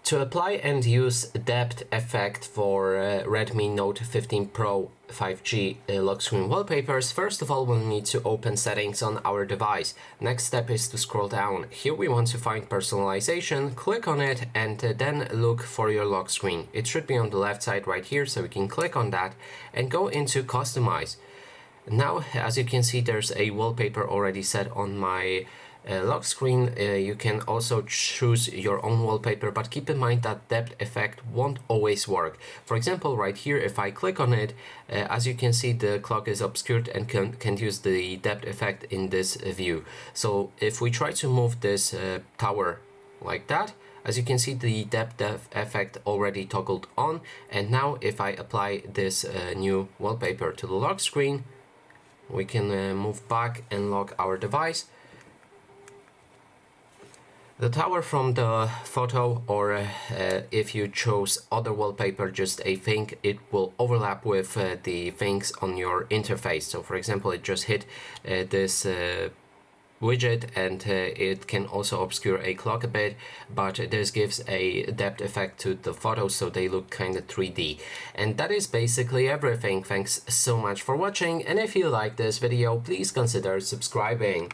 To apply and use depth effect for Redmi Note 15 Pro 5G lock screen wallpapers, first of all we'll need to open settings on our device. Next step is to scroll down. Here we want to find personalization, click on it and then look for your lock screen. It should be on the left side right here, so we can click on that and go into customize. Now as you can see, there's a wallpaper already set on my lock screen. You can also choose your own wallpaper, but keep in mind that depth effect won't always work. For example, right here, if I click on it, as you can see, the clock is obscured and can't use the depth effect in this view. So if we try to move this tower like that, as you can see, the depth effect already toggled on. And now if I apply this new wallpaper to the lock screen, we can move back and lock our device. The tower from the photo, or if you chose other wallpaper, just a thing, it will overlap with the things on your interface. So for example, it just hit this widget, and it can also obscure a clock a bit, but this gives a depth effect to the photos so they look kind of 3D. And that is basically everything. Thanks so much for watching, and if you like this video, please consider subscribing.